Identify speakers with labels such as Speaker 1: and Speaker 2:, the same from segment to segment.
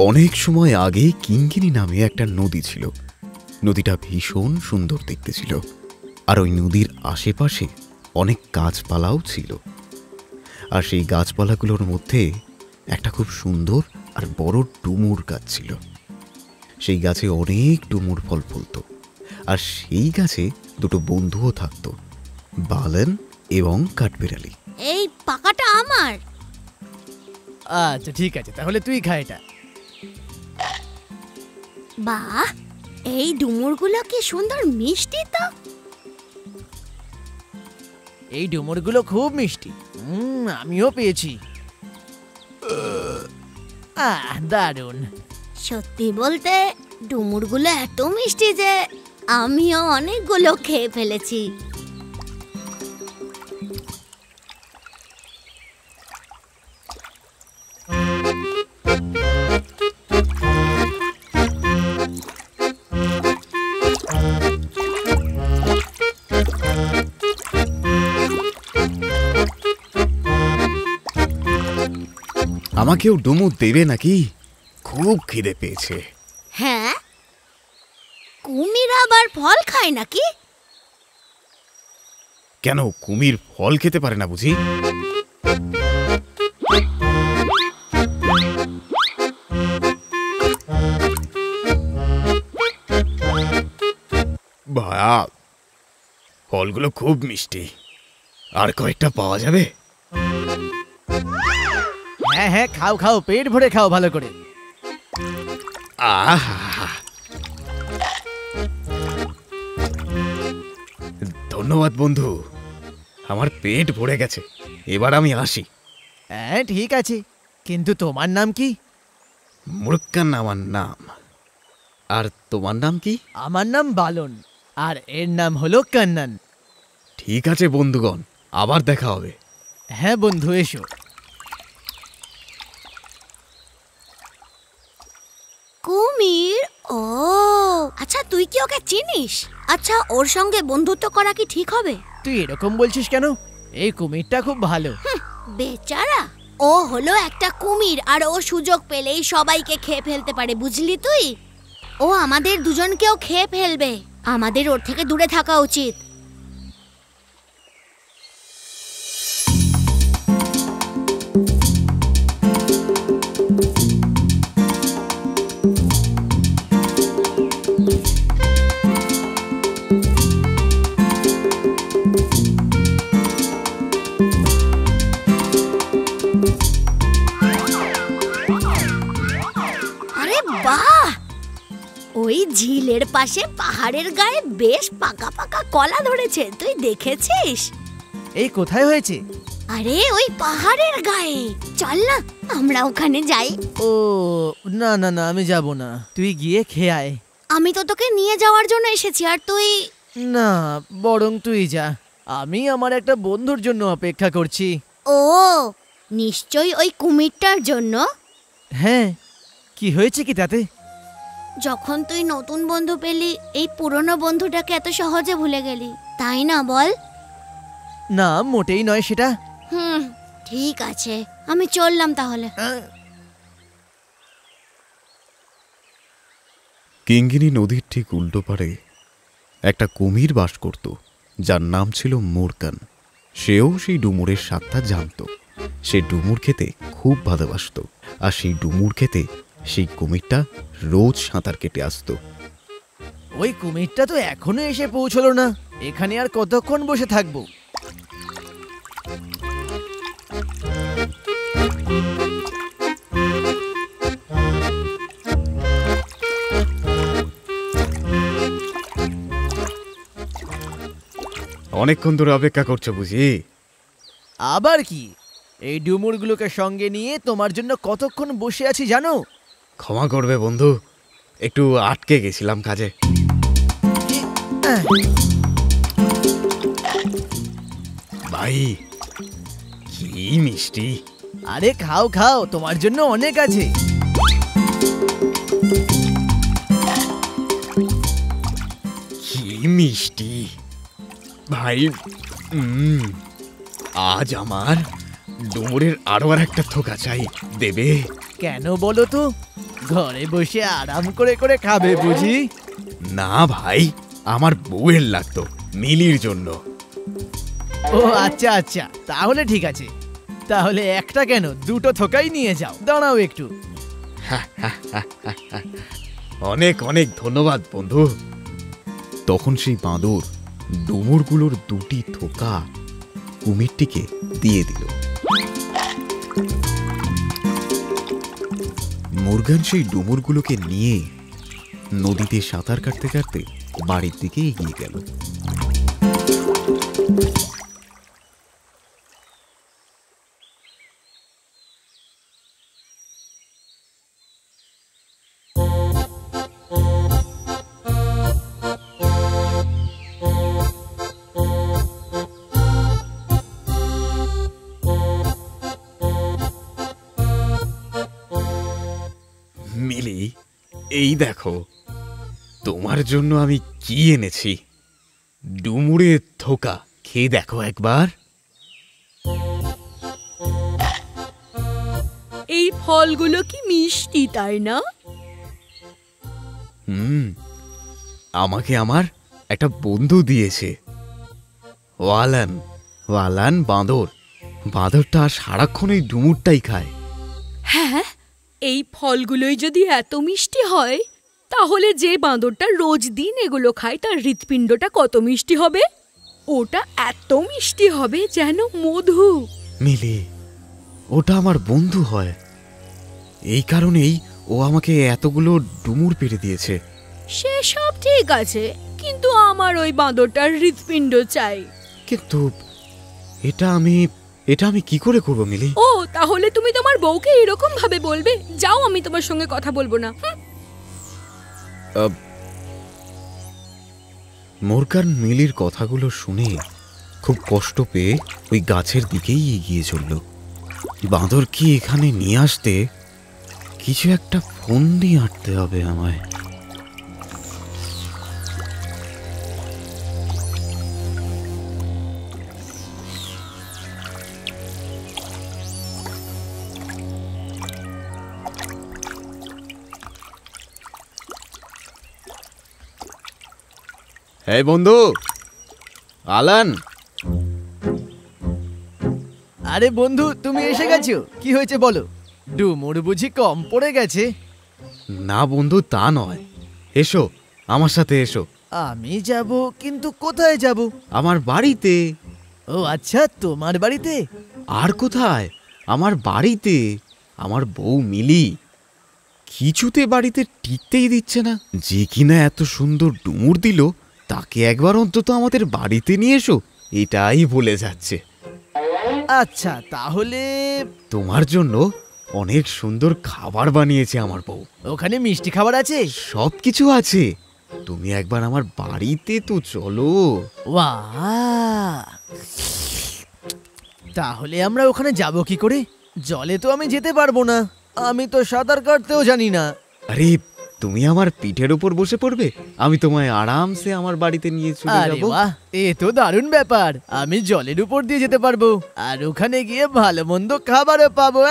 Speaker 1: অনেক সময় আগে কিঙ্কিনি নামে একটা নদী ছিল। নদীটা ভীষণ সুন্দর দেখতে ছিল, আর ওই নদীর আশেপাশে অনেক গাছপালাও ছিল। আর সেই গাছপালাগুলোর মধ্যে একটা খুব সুন্দর আর বড় ডুমুর গাছ ছিল। সেই গাছে অনেক ডুমুর ফল ফলত, আর সেই গাছে দুটো বন্ধুও থাকত, বালেন এবং কাঠবিড়ালি।
Speaker 2: এই পাকাটা আমার।
Speaker 3: আচ্ছা ঠিক আছে, তাহলে তুই খা এটা।
Speaker 2: বাহ, এই ডুমুরগুলো কি সুন্দর মিষ্টি তো।
Speaker 3: এই ডুমুরগুলো খুব মিষ্টি। আমিও পেয়েছি। দারুণ।
Speaker 2: সত্যি বলতে ডুমুরগুলো এত মিষ্টি যে আমিও অনেকগুলো খেয়ে ফেলেছি।
Speaker 1: আমাকেও ডুমুর দেবে নাকি? খুব খিদে পেয়েছে।
Speaker 2: হ্যাঁ, কুমির আবার ফল খায় নাকি?
Speaker 1: কেন, কুমির ফল খেতে পারে না বুঝি? ভায়া, ফলগুলো খুব মিষ্টি, আর কয়েকটা পাওয়া যাবে?
Speaker 3: হ্যাঁ হ্যাঁ, খাও খাও, পেট ভরে খাও ভালো করে।
Speaker 1: আহা, ধন্যবাদ বন্ধু, আমার পেট ভরে গেছে, এবার আমি আসি।
Speaker 3: হ্যাঁ ঠিক আছে, কিন্তু তোমার নাম কি?
Speaker 1: মুরুক্কান আমার নাম। আর তোমার নাম কি?
Speaker 3: আমার নাম বালন, আর এর নাম হলো কান্নান।
Speaker 1: ঠিক আছে বন্ধুগণ, আবার দেখা হবে।
Speaker 3: হ্যাঁ বন্ধু, এসো।
Speaker 2: কুমির? ও আচ্ছা, তুই কি ওকে চিনিস? আচ্ছা, ওর সঙ্গে বন্ধুত্ব করা কি ঠিক হবে?
Speaker 3: তুই এরকম বলছিস কেন? এই কুমিরটা খুব ভালো।
Speaker 2: বেচারা, ও হলো একটা কুমির, আর ও সুযোগ পেলেই সবাইকে খেয়ে ফেলতে পারে, বুঝলি তুই? ও আমাদের দুজনকেও খেয়ে ফেলবে। আমাদের ওর থেকে দূরে থাকা উচিত। বাহ, ওই ঝিলের পাশে পাহাড়ের গায়ে বেশ পাকা পাকা কলা ধরেছে, তুই দেখেছিস?
Speaker 3: এই কোথায় হয়েছে?
Speaker 2: আরে ওই পাহাড়ের গায়ে, চল না আমরা ওখানে যাই।
Speaker 3: ও না না না, আমি যাব না, তুই গিয়ে খেয়ে আয়।
Speaker 2: আমি তো তোকে নিয়ে যাওয়ার জন্য এসেছি, আর তুই?
Speaker 3: না, বরং তুই যা, আমি আমার একটা বন্ধুর জন্য অপেক্ষা করছি।
Speaker 2: ও নিশ্চয়ই ওই কুমিরটার জন্য।
Speaker 3: হ্যাঁ, কি হয়েছে কি তাতে?
Speaker 2: যখন তুই নতুন বন্ধু পেলি, এই পুরনো বন্ধুটাকে এত সহজে ভুলে গেলি, তাই না বল?
Speaker 3: না, মোটেই নয় সেটা।
Speaker 2: ঠিক আছে, আমি চললাম তাহলে।
Speaker 1: কিঙ্গিনি নদীর ঠিক উল্টো পারে একটা কুমির বাস করত, যার নাম ছিল মুরকান। সেও সেই ডুমুরের স্বাদটা জানত। সে ডুমুর খেতে খুব ভালোবাসত, আর সেই ডুমুর খেতে সেই কুমিরটা রোজ সাঁতার কেটে আসতো।
Speaker 3: ওই কুমিরটা তো এখনো এসে পৌঁছলো না, এখানে আর কতক্ষণ বসে থাকবো?
Speaker 1: অনেকক্ষণ ধরে অপেক্ষা করছো বুঝি?
Speaker 3: আবার কি, এই ডুমুরগুলোকে সঙ্গে নিয়ে তোমার জন্য কতক্ষণ বসে আছি জানো?
Speaker 1: ক্ষমা করবে বন্ধু, একটু আটকে গেছিলাম কাজে। ভাই, কি মিষ্টি!
Speaker 3: আরে খাও খাও, তোমার জন্য অনেক আছে।
Speaker 1: কি মিষ্টি ভাই! আজ আমার ডুমুরের আরো আর একটা থোকা চাই, দেবে?
Speaker 3: কেন বলো তো? ঘরে বসে আরাম করে করে খাবে বুঝি?
Speaker 1: না ভাই, আমার বউয়ের লাগতো, মিলির জন্য।
Speaker 3: ও আচ্ছা আচ্ছা, তাহলে ঠিক আছে। তাহলে একটা কেন, দুটো থোকাই নিয়ে যাও। দাঁড়াও একটু।
Speaker 1: অনেক অনেক ধন্যবাদ বন্ধু। তখন সেই বাঁদর ডুমুরগুলোর দুটি থোকা কুমিরটিকে দিয়ে দিল। মুরগান সেই ডুমুরগুলোকে নিয়ে নদীতে সাঁতার কাটতে কাটতে বাড়ির দিকে এগিয়ে গেল। মিলি, এই দেখো, তোমার জন্য আমি কি এনেছি। ডুমুরের থোকা, খেয়ে দেখো একবার।
Speaker 4: এই ফলগুলো কি মিষ্টি, তাই না?
Speaker 1: আমাকে আমার একটা বন্ধু দিয়েছে, ওয়ালান। ওয়ালান বাঁদর। বাঁদরটা সারাক্ষণ এই ডুমুরটাই খায়।
Speaker 4: হ্যাঁ, এই ফলগুলোই যদি এত মিষ্টি হয়, তাহলে যে বাঁদরটা রোজ দিন এগুলো খায় তার হৃৎপিণ্ডটা কত মিষ্টি হবে? ওটা এত মিষ্টি হবে যেন মধু।
Speaker 1: মিলি, ওটা আমার বন্ধু হয়, এই কারণেই ও আমাকে এতগুলো ডুমুর পেড়ে দিয়েছে।
Speaker 4: সেসব ঠিক আছে, কিন্তু আমার ওই বাঁদরটার হৃৎপিণ্ড চাই।
Speaker 1: কিন্তু এটা আমি কি করে করবো মিলি?
Speaker 4: ও, তাহলে তুমি তোমার বউকে এরকম ভাবে বলবে? যাও, আমি তোমার সঙ্গে কথা বলবো না।
Speaker 1: মুরগান মিলির কথাগুলো শুনে খুব কষ্ট পেয়ে ওই গাছের দিকেই এগিয়ে চলল। বাঁদরকে এখানে নিয়ে আসতে কিছু একটা ফোন দিয়ে আঁটতে হবে আমায়। এই বন্ধু, আলান।
Speaker 3: আরে বন্ধু, তুমি এসে গেছো? কি হয়েছে বলো? ডুমুর বুঝি কম পড়ে গেছে?
Speaker 1: না বন্ধু, তা নয়। এসো, আমার সাথে এসো।
Speaker 3: আমি যাব, কিন্তু কোথায় যাব?
Speaker 1: আমার বাড়িতে।
Speaker 3: ও আচ্ছা, তোমার বাড়িতে?
Speaker 1: আর কোথায়? আমার বাড়িতে। আমার বউ মিলি কিছুতে বাড়িতে টিকতেই দিচ্ছে না। যে কিনা এত সুন্দর ডুমুর দিল, তাকে একবার অন্তত আমাদের বাড়িতে নিয়ে এসো, এটাই বলে যাচ্ছে।
Speaker 3: আচ্ছা, তাহলে
Speaker 1: তোমার জন্য অনেক সুন্দর খাবার বানিয়েছে আমার বউ।
Speaker 3: ওখানে মিষ্টি খাবার আছে?
Speaker 1: সব কিছু আছে। তুমি একবার আমার বাড়িতে তো চলো।
Speaker 3: বাহ! তাহলে আমরা ওখানে যাব কি করে? জলে তো আমি যেতে পারবো না, আমি তো সাঁতার কাটতেও জানি না।
Speaker 1: আরে, তুমি আমার পিঠের উপর বসে পড়বে, আমি তোমায় আরামসে আমার বাড়িতে নিয়ে চলে
Speaker 3: আরে
Speaker 1: যাব।
Speaker 3: বাহ, এ তো দারুণ ব্যাপার। আমি জলের উপর দিয়ে যেতে পারবো, আর ওখানে গিয়ে ভালো মন্দ খাবারও পাবো।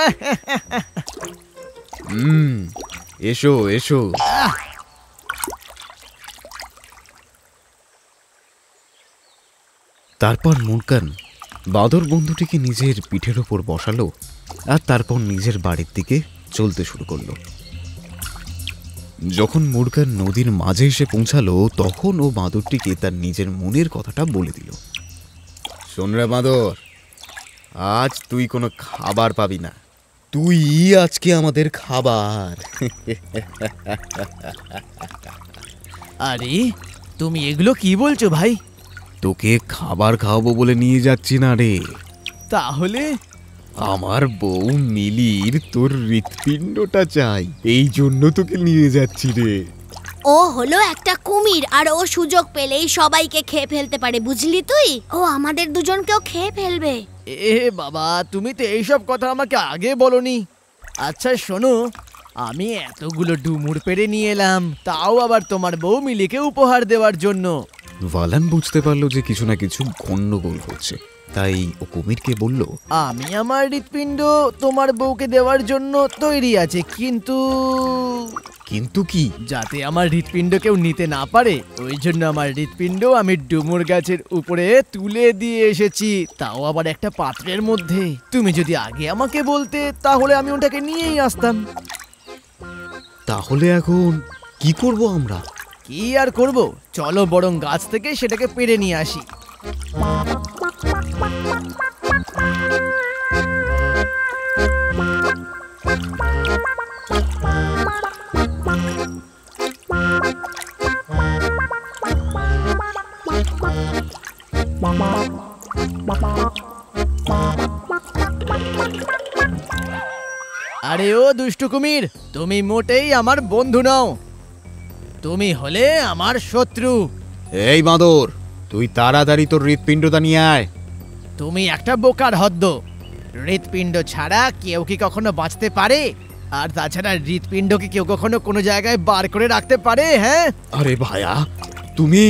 Speaker 1: এসো এসো। তারপর মুরগান বাঁদর বন্ধুটিকে নিজের পিঠের ওপর বসালো, আর তারপর নিজের বাড়ির দিকে চলতে শুরু করলো। যখন মুরগান নদীর মাঝে এসে পৌঁছালো, তখন ও বাঁদরটিকে তার নিজের মনের কথাটা বলে দিল। শোন রে বাঁদর, আজ তুই কোনো খাবার পাবি না, তুই আজকে আমাদের খাবার।
Speaker 3: আরে, তুমি এগুলো কি বলছো ভাই?
Speaker 1: তোকে খাবার খাওয়াবো বলে নিয়ে যাচ্ছি না রে।
Speaker 3: তাহলে?
Speaker 1: আমার বউ মিলির তোর হৃৎপিণ্ডটা চাই, এই জন্য তোকে নিয়ে যাচ্ছি রে।
Speaker 2: ও হলো একটা কুমির, আর ও সুযোগ পেলেই সবাইকে খেয়ে ফেলতে পারে, বুঝলি তুই? ও আমাদের দুজনকেও খেয়ে ফেলবে।
Speaker 3: এ বাবা, তুমি তো এইসব কথা আমাকে আগে বলনি। আচ্ছা শোনো, আমি এতগুলো ডুমুর পেড়ে নিয়ে এলাম, তাও আবার তোমার বউ মিলিকে উপহার দেওয়ার জন্য।
Speaker 1: ওয়ালান বুঝতে পারলো যে কিছু না কিছু গন্ডগোল হচ্ছে, তাই ও কুমিরকে বলল,
Speaker 3: আমি আমার হৃৎপিণ্ড তোমার বউকে দেওয়ার জন্য তৈরি আছে, কিন্তু
Speaker 1: কিন্তু কি?
Speaker 3: যাতে আমার হৃৎপিণ্ড কেউ নিতে না পারে ওই জন্য আমার হৃৎপিণ্ড আমি ডুমুর গাছের উপরে তুলে দিয়ে এসেছি, তাও আবার একটা পাত্রের মধ্যে। তুমি যদি আগে আমাকে বলতে তাহলে আমি ওটাকে নিয়েই আসতাম।
Speaker 1: তাহলে এখন কি করব আমরা?
Speaker 3: কি আর করব, চলো বরং গাছ থেকে সেটাকে পেড়ে নিয়ে আসি। আরে ও দুষ্টু কুমির, তুমি মোটেই আমার বন্ধু নও, তুমি হলে আমার শত্রু।
Speaker 1: এই বাঁদর, তুই তাড়াতাড়ি তোর হৃৎপিণ্ডটা নিয়ে আয়।
Speaker 3: তুমি একটা বোকার হদ্দ, হৃৎপিণ্ড ছাড়া কেউ কি কখনো বাঁচতে পারে? আর তাছাড়া হৃৎপিণ্ড কি কেউ কখনো কোনো জায়গায় বার করে রাখতে পারে? হ্যাঁ,
Speaker 1: আরে ভাইয়া, তুমি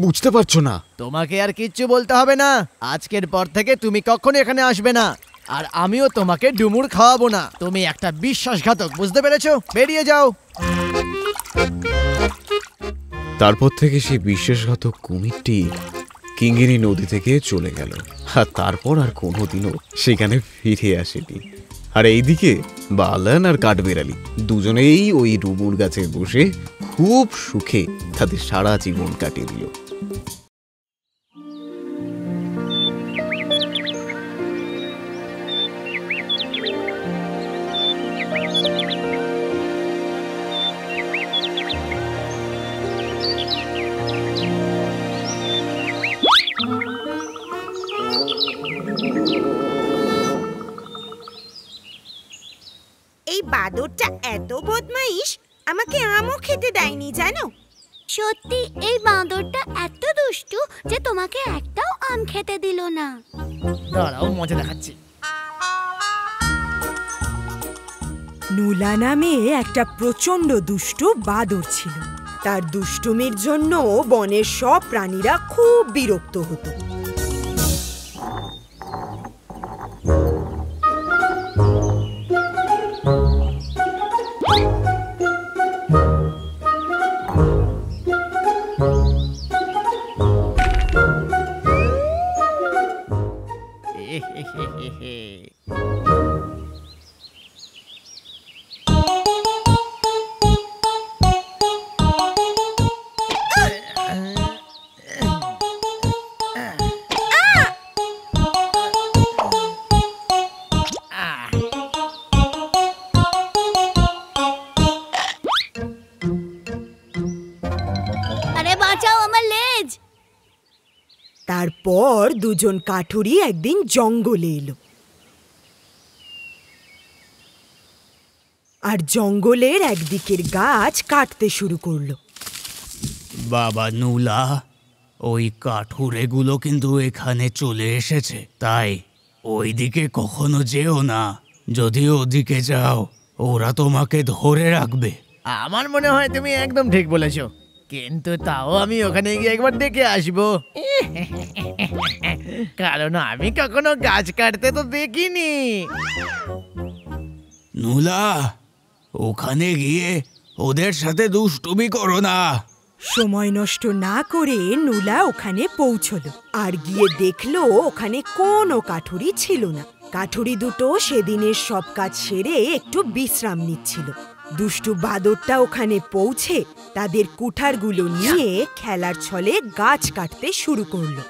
Speaker 1: বুঝতে পারছো না।
Speaker 3: তোমাকে আর কিচ্ছু বলতে হবে না, আজকের পর থেকে তুমি কখনো এখানে আসবে না, আর আমিও তোমাকে ডুমুর খাওয়াবো না। তুমি একটা বিশ্বাসঘাতক, বুঝতে পেরেছো? বেরিয়ে যাও।
Speaker 1: তারপর থেকে সেই বিশ্বাসঘাতক কুমিরটি কিঙ্গিনী নদী থেকে চলে গেল, আর তারপর আর কোনোদিনও সেখানে ফিরে আসেনি। আর এইদিকে বালান আর কাঠবেড়ালি দুজনেই ওই ডুমুর গাছে বসে খুব সুখে তাদের সারা জীবন কাটিয়ে দিল।
Speaker 5: এই বাদরটা এত বদমাইশ, আমাকে আমও খেতে দেয়নি জানো।
Speaker 2: সত্যি এই বাঁদরটা এত দুষ্টু যে তোমাকে একটাও আম খেতে দিল না।
Speaker 3: দাঁড়াও, মজা দেখাচ্ছি।
Speaker 6: নুলা নামে একটা প্রচন্ড দুষ্টু বাদর ছিল। তার দুষ্টুমির জন্য বনের সব প্রাণীরা খুব বিরক্ত হতো।
Speaker 2: আরে বাঁচাও আমার লেজ।
Speaker 6: তারপর দুজন কাঠুরি একদিন জঙ্গলে এলো, আর জঙ্গলের একদিকের গাছ কাটতে শুরু করলো।
Speaker 7: বাবা নুলা, ওই কাঠুরেগুলো কিন্তু এখানে চলে এসেছে, তাই ওইদিকে কখনো যেও না। যদি ওদিকে যাও ওরা তোমাকে ধরে রাখবে।
Speaker 3: আমার মনে হয় তুমি একদম ঠিক বলেছো, কিন্তু তাও আমি ওখানে গিয়ে একবার দেখে আসবো, কারণ আমি কখনো গাছ কাটতে তো দেখিনি।
Speaker 7: নুলা, ওখানে গিয়ে ওদের সাথে দুষ্টুমি করো না।
Speaker 6: সময় নষ্ট না করে নুলা ওখানে পৌঁছলো, আর গিয়ে দেখলো ওখানে কোনো কাঠুরি ছিল না। কাঠুরি দুটো সেদিনের সব কাজ সেরে একটু বিশ্রাম নিচ্ছিল। দুষ্টু বাদরটা ওখানে পৌঁছে তাদের কুঠারগুলো নিয়ে খেলার ছলে গাছ কাটতে শুরু করলো।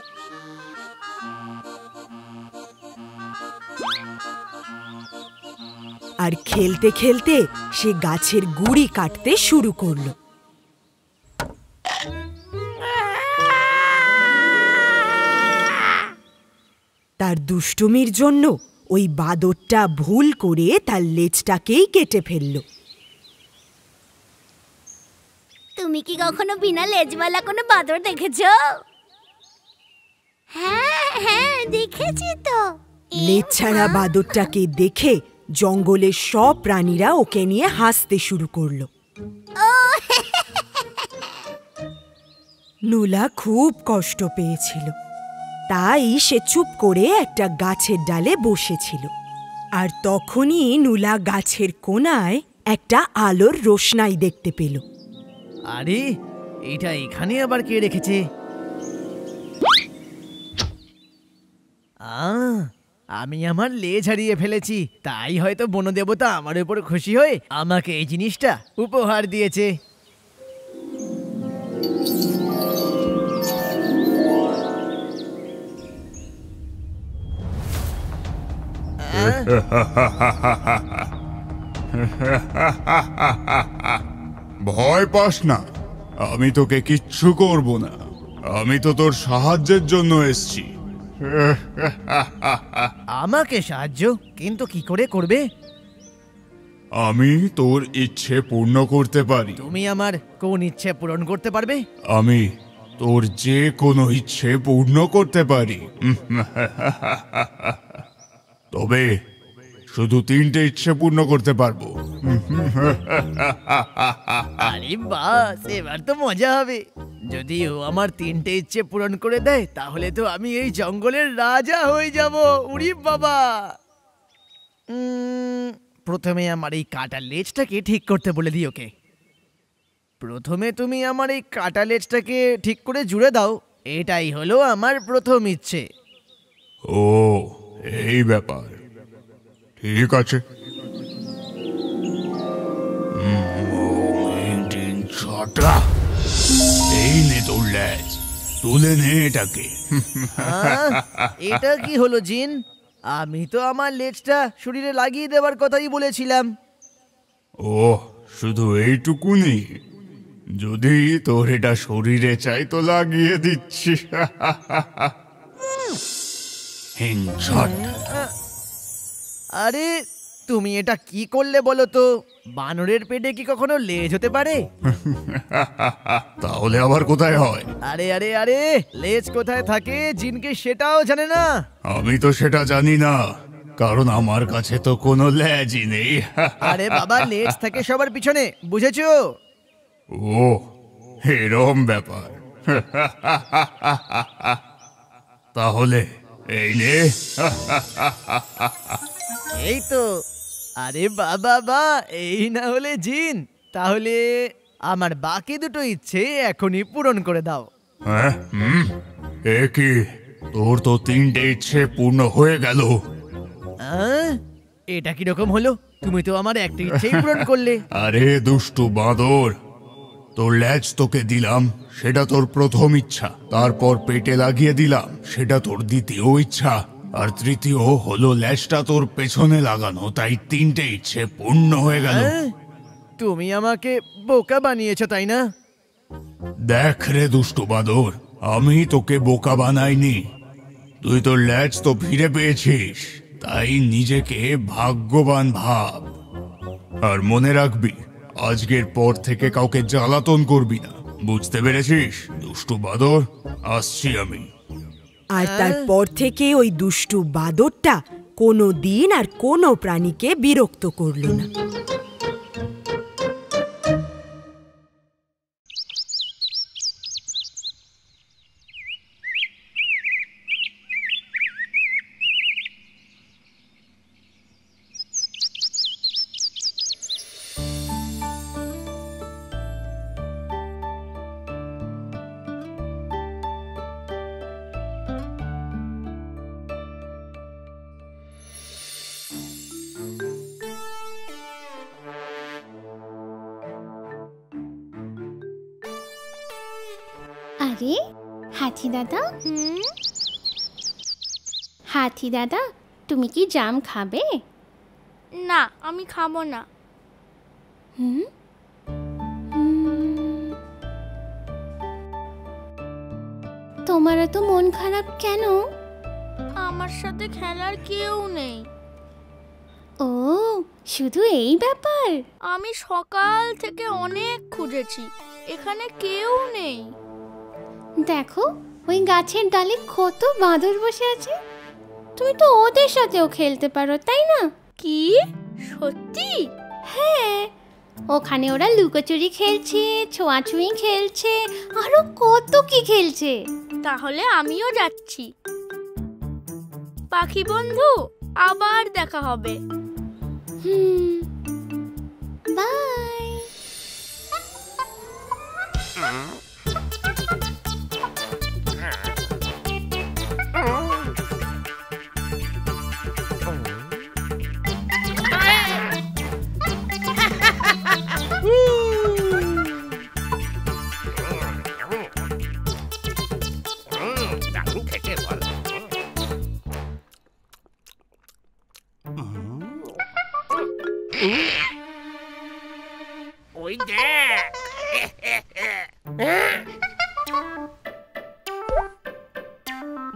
Speaker 6: আর খেলতে খেলতে সে গাছের গুড়ি কাটতে শুরু করলো। তার দুষ্টুমির জন্য ওই বাদরটা ভুল করে তার লেজটাকেই কেটে ফেলল।
Speaker 2: তুমি কি কখনো বিনা লেজওয়ালা কোনো বাঁদর দেখেছো? হ্যাঁ হ্যাঁ, দেখেছি তো।
Speaker 6: লেজ ছাড়া বাদরটাকে দেখে জঙ্গলের সব প্রাণীরা ওকে নিয়ে হাসতে শুরু করলো। নুলা খুব কষ্ট পেয়েছিল। তাই সে চুপ করে একটা গাছের ডালে বসেছিল। আর তখনই নুলা গাছের কোণায় একটা আলোর রোশনাই দেখতে পেল।
Speaker 3: আরে এটা এখানে আবার কে রেখেছে? আমি আমার লেজ হারিয়ে ফেলেছি, তাই হয়তো বনদেবতা আমার উপর খুশি হয়ে আমাকে এই জিনিসটা উপহার দিয়েছে।
Speaker 8: ভয় পাস না, আমি তোকে কিচ্ছু করব না। আমি তো তোর সাহায্যের জন্য এসেছি।
Speaker 3: আমাকে সাহায্য? কিন্তু কি করে করবে?
Speaker 8: আমি তোর ইচ্ছে পূর্ণ করতে পারি।
Speaker 3: তুমি আমার কোন ইচ্ছে পূরণ করতে পারবে?
Speaker 8: আমি তোর যে কোনো ইচ্ছে পূর্ণ করতে পারি। তবে শুধু 3টে ইচ্ছে পূর্ণ করতে পারবো।
Speaker 3: আরে বাস, এবার তো মজা হবে। যদি ও আমার 3টে ইচ্ছে পূরণ করে দেয় তাহলে তো আমি এই জঙ্গলের রাজা হয়ে যাব। উরি বাবা! প্রথমে আমার এই কাটা লেজটাকে ঠিক করতে বলে দিই ওকে। প্রথমে তুমি আমার এই কাটা লেজটাকে ঠিক করে জুড়ে দাও। এটাই হলো আমার প্রথম ইচ্ছে।
Speaker 8: ও, এই ব্যাপার। ঠিক আছে। এই নে তোর লেজ, তুলে নে এটাকে।
Speaker 3: এটা কি হলো জিন? আমি তো আমার লেজটা শরীরে লাগিয়ে দেওয়ার কথাই বলেছিলাম।
Speaker 8: ও, শুধু এইটুকুনি? যদি তোর এটা শরীরে চাই তো লাগিয়ে দিচ্ছি। হিংসট।
Speaker 3: আরে তুমি এটা কি করলে বলো তো? বানরের পেটে কি কখনো লেজ হতে পারে?
Speaker 8: তাহলে আবার কোথায় হয়?
Speaker 3: আরে আরে আরে, লেজ কোথায় থাকে জিনকে সেটাও জানে না?
Speaker 8: আমি তো সেটা জানি না, কারণ আমার কাছে তো কোনো লেজই নেই।
Speaker 3: আরে বাবা, লেজ থাকে সবার পিছনে, বুঝেছো?
Speaker 8: ও, এরম ব্যাপার। তাহলে এই নে।
Speaker 3: এই তো। আরে বাবা বা, এই না হলে জিন, তাহলে আমার বাকি দুটো ইচ্ছে এখনই পূরণ করে দাও।
Speaker 8: হ্যাঁ? এ কি, তোর তো 3টে ইচ্ছে পূর্ণ হয়ে গেল।
Speaker 3: এটা কিরকম হলো? তুমি তো আমার একটা ইচ্ছেই পূরণ করলে।
Speaker 8: আরে দুষ্টু বাঁদর, তোর লেজ তোকে দিলাম, সেটা তোর প্রথম ইচ্ছা। তারপর পেটে লাগিয়ে দিলাম, সেটা তোর দ্বিতীয় ইচ্ছা। আর তৃতীয় হলো লেজটা তোর পেছনে লাগানো, তাই 3টে ইচ্ছে পূর্ণ হয়ে গেল।
Speaker 3: তুমি আমাকে বোকা বানিয়েছো, তাই না?
Speaker 8: দেখ রে দুষ্টু বাঁদর, আমি তোকে বোকা বানাইনি। তুই তোর লেজ তো ফিরে পেয়েছিস, তাই নিজেকে ভাগ্যবান ভাব। আর মনে রাখবি, আজকের পর থেকে কাউকে জ্বালাতন করবি না। বুঝতে পেরেছিস দুষ্টু বাঁদর? আসছি আমি।
Speaker 6: আর তারপর থেকে ওই দুষ্টু বাদরটা কোনো দিন আর কোনো প্রাণীকে বিরক্ত করল না।
Speaker 9: আরে হাতি দাদা, হাতি দাদা, তুমি কি জাম খাবে?
Speaker 2: না, আমি খাবো না।
Speaker 9: তোমার এত মন খারাপ কেন?
Speaker 2: আমার সাথে খেলার কেউ নেই।
Speaker 9: ও, শুধু এই ব্যাপার?
Speaker 2: আমি সকাল থেকে অনেক খুঁজেছি, এখানে কেউ নেই।
Speaker 9: দেখো, ওই গাছের ডালে কত বাঁদর বসে আছে। তুমি তো ওদের সাথেও খেলতে পারো, তাই না?
Speaker 2: কি সত্যি?
Speaker 9: হ্যাঁ, ওখানে ওরা লুকোচুরি খেলছে, ছোঁয়াছুঁয়ি খেলছে, আরো কত কি খেলছে।
Speaker 2: তাহলে আমিও যাচ্ছি।
Speaker 10: পাখি বন্ধু, আবার দেখা হবে।
Speaker 9: বাই।
Speaker 11: ওই দেখ,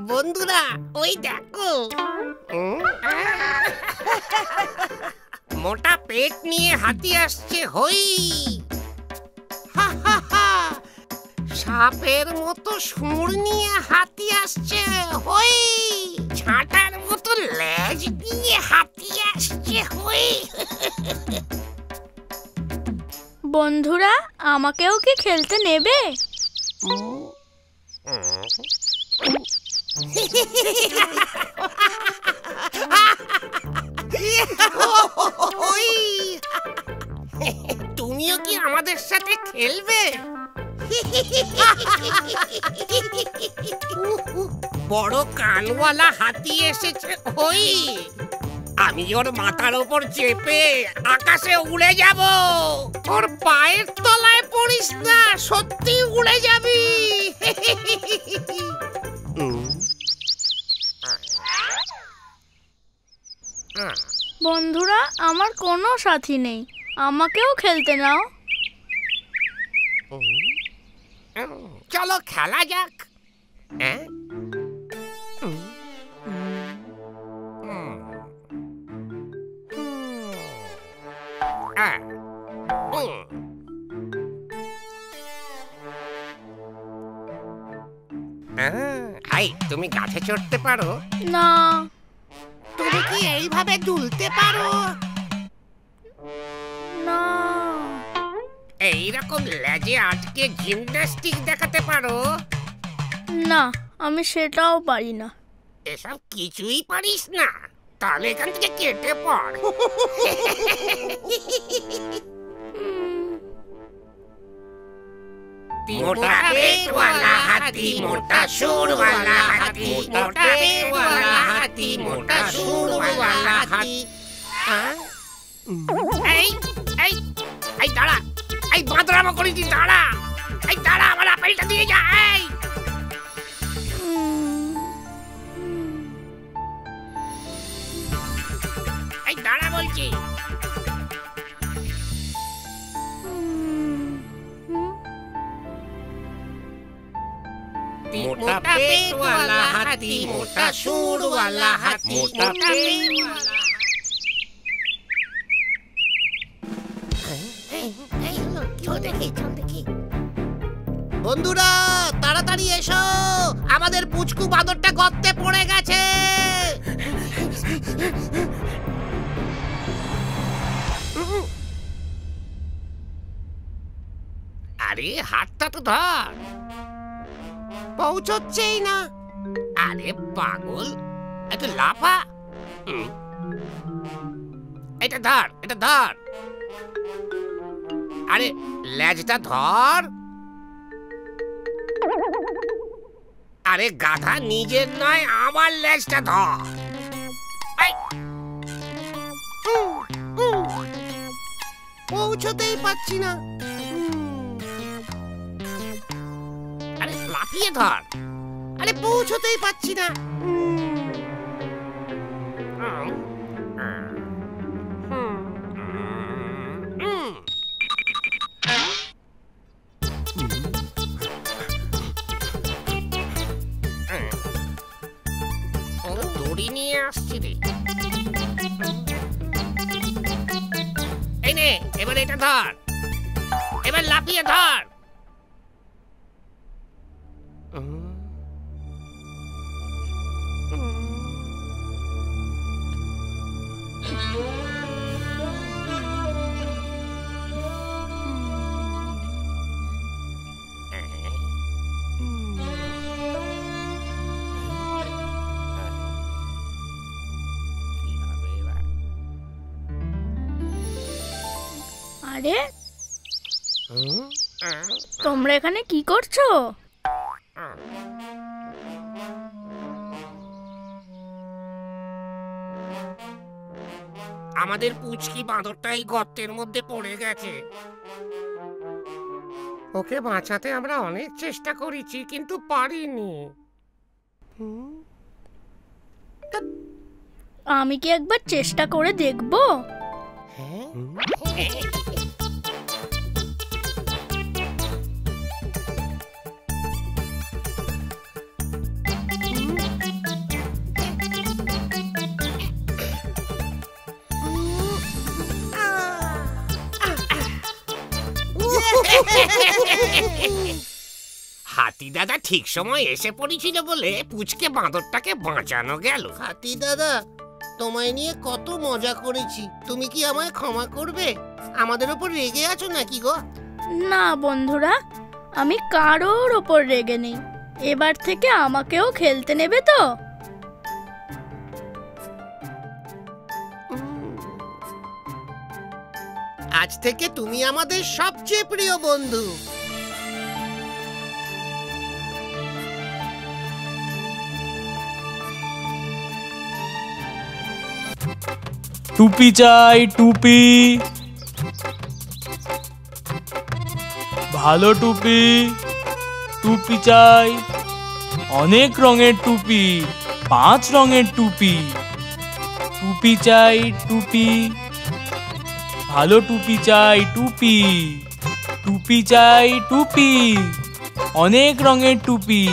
Speaker 11: বন্ধুরা ওই দেখো, মোটা পেট নিয়ে হাতি আসছে। হই হা হা হা, সাপের মতো সুর নিয়ে হাতি আসছে। হই ছাটার মতো লেজ দিয়ে হাতি আসছে। হই
Speaker 10: বন্ধুরা, আমাকেও কি খেলতে নেবে?
Speaker 11: তুমিও কি আমাদের সাথে খেলবে? বড় কানওয়ালা হাতি এসেছে। হই আমি ওর মাথার ওপর চেপে আকাশে উড়ে যাব। ওর পায়ের তলায় পড়িস না, সত্যি উড়ে যাবি।
Speaker 10: বন্ধুরা, আমার কোনো সাথী নেই, আমাকেও খেলতে নাও।
Speaker 11: চলো খেলা যাক। তুমি গাছে চড়তে পারো?
Speaker 10: না।
Speaker 11: তুমি কি এইভাবে দুলতে পারো?
Speaker 10: না।
Speaker 11: এইরকম লেজে আটকে জিমন্যাস্টিক দেখাতে পারো?
Speaker 10: না, আমি সেটাও পারি না।
Speaker 11: এসব কিছুই পারিস না? তাহলে এখান থেকে কেটে পড়। মোটা পেটওয়ালা হাতি, মোটা সুরওয়ালা হাতি, মোটা পেটওয়ালা হাতি, মোটা সুরওয়ালা হাতি। এই এই এই দাঁড়া, এই বাঁদরামো করেছি, দাঁড়া, এই দাঁড়া, আমার আপেলটা দিয়ে যা। এই দাঁড়া বলছি। মোটা পেটওয়ালা হাতি, মোটা সুরওয়ালা হাতি, মোটা পেটওয়ালা। বন্ধুরা তাড়াতাড়ি এসো, আমাদের পুচকু বাঁদরটা গর্তে পড়ে গেছে। আরে হাতটা তো ধর, পৌঁছচ্ছেই না। আরে পাগল, একটু লাফা। এটা ধর, এটা ধর। আরে লেজটা ধর। আরে গাধা, নিজের নয় আমার লেজটা ধর। পৌঁছতেই পারছি না। আরে লাফিয়ে ধর। আরে পৌঁছতেই পারছি না। দড়ি নিয়ে আসছি রে। এই নে, এবার এটা ধর, এবার লাফিয়ে ধর।
Speaker 10: আরে তোমরা এখানে কি করছো?
Speaker 11: আমাদের পুচকি বাঁদরটাই গর্তের মধ্যে পড়ে গেছে। ওকে বাঁচাতে আমরা অনেক চেষ্টা করেছি, কিন্তু পারিনি।
Speaker 10: আমি কি একবার চেষ্টা করে দেখবো?
Speaker 11: হাতি দাদা ঠিক সময় এসে পড়েছিল বলে পুচকে বাঁদরটাকে বাঁচানো গেল। হাতি দাদা, তোমায় নিয়ে কত মজা করেছি, তুমি কি আমায় ক্ষমা করবে? আমাদের উপর রেগে আছো নাকি গো?
Speaker 10: না বন্ধুরা, আমি কারোর ওপর রেগে নেই। এবার থেকে আমাকেও খেলতে নেবে তো?
Speaker 11: আজ থেকে তুমি আমাদের সবচেয়ে প্রিয় বন্ধু।
Speaker 7: টুপি চাই, টুপি। ভালো টুপি, টুপি চাই। অনেক রঙের টুপি, 5 রঙের টুপি। টুপি চাই, টুপি। ভালো টুপি চাই, টুপি। টুপি চাই, টুপি। অনেক রঙের টুপি,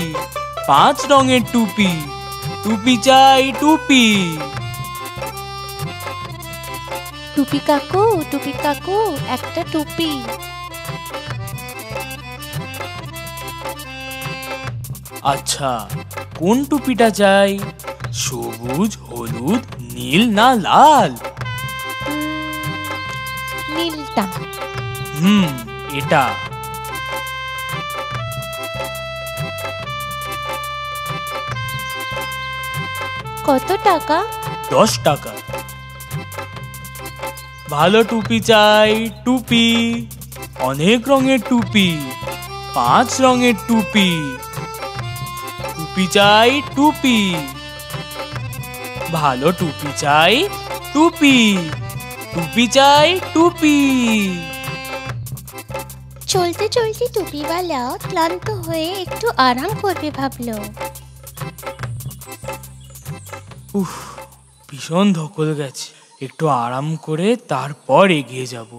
Speaker 7: 5 রঙের টুপি। টুপি চাই, টুপি।
Speaker 9: টুপি কাকু একটা টুপি।
Speaker 7: আচ্ছা, কোন টুপিটা চাই? সবুজ, হলুদ, নীল না লাল?
Speaker 9: নীলটা।
Speaker 7: এটা।
Speaker 9: কত টাকা?
Speaker 7: 10 টাকা। ভালো টুপি চাই, টুপি। অনেক রঙের টুপি, 5 রঙের টুপি। টুপি চাই, টুপি। ভালো টুপি চাই, টুপি। টুপি চাই, টুপি।
Speaker 9: চলতে চলতে টুপিওয়ালা ক্লান্ত হয়ে একটু আরাম করবে ভাবলো।
Speaker 7: উফ, ভীষণ ধকল গেছে। একটু আরাম করে তারপর এগিয়ে যাব।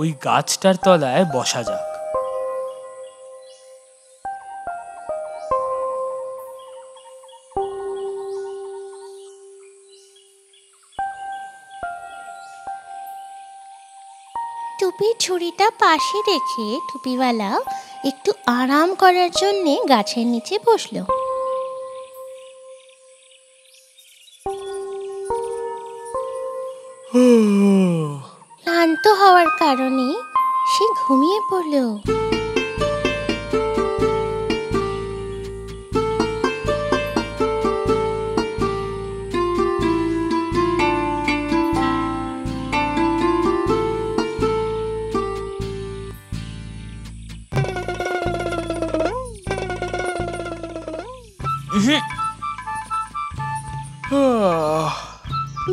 Speaker 7: ওই গাছটার তলায় বসা যাক।
Speaker 9: টুপির ঝুড়িটা পাশে রেখে টুপিওয়ালা একটু আরাম করার জন্য গাছের নিচে বসলো। ক্লান্ত হওয়ার কারণে সে ঘুমিয়ে পড়ল।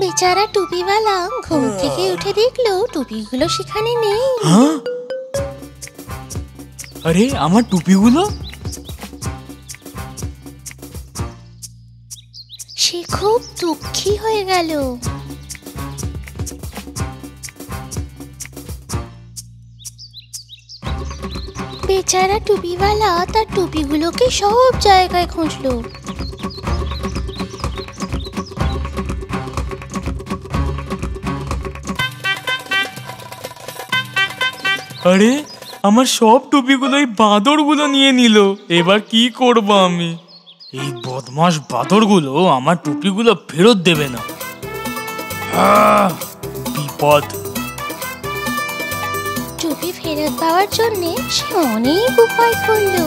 Speaker 9: বেচারা টুপিওয়ালা ঘুম থেকে উঠে দেখলো টুপিগুলো সেখানে নেই।
Speaker 7: আরে, আমার টুপিগুলো?
Speaker 9: সে খুব দুঃখী হয়ে গেল। বেচারা টুপিওয়ালা তার টুপিগুলোকে সব জায়গায় খুঁজলো।
Speaker 7: আরে, আমার সব টুপিগুলো এই বাঁদরগুলো নিয়ে নিল। এবার কি করব আমি? এই বদমাশ বাঁদরগুলো আমার টুপিগুলো ফেরত দেবে না। বিপদ।
Speaker 9: টুপি ফেরত পাওয়ার জন্য সে অনেক উপায় করলো।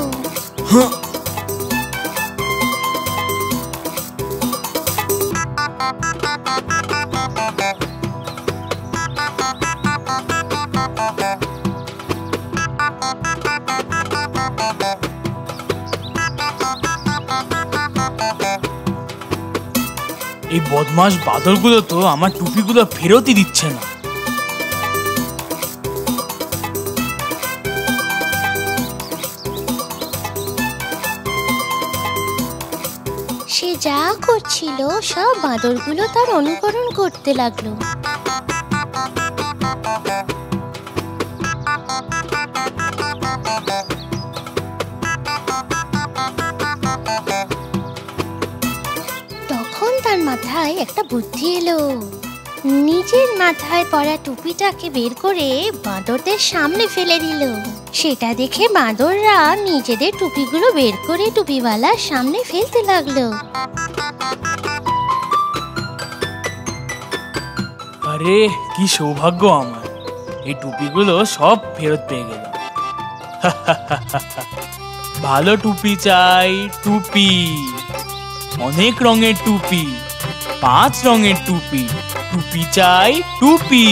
Speaker 12: এই বদমাস বাদরগুলো তো আমার টুপিগুলো ফেরতই দিচ্ছে না।
Speaker 9: সে যা করছিল সব বাঁদরগুলো তার অনুকরণ করতে লাগলো। তখন তার মাথায় একটা বুদ্ধি এলো। নিজের মাথায় পরা টুপিটাকে বের করে বাঁদরদের সামনে ফেলে দিল। সেটা দেখে বাঁদররা নিজেদের টুপিগুলো বের করে টুপিওয়ালার সামনে ফেলতে লাগলো।
Speaker 12: আরে কি সৌভাগ্য আমার, এই টুপিগুলো সব ফেরত পেয়ে গেলাম। ভালো টুপি চাই, টুপি অনেক রঙের টুপি, 5 রঙের টুপি, টুপি চাই টুপি।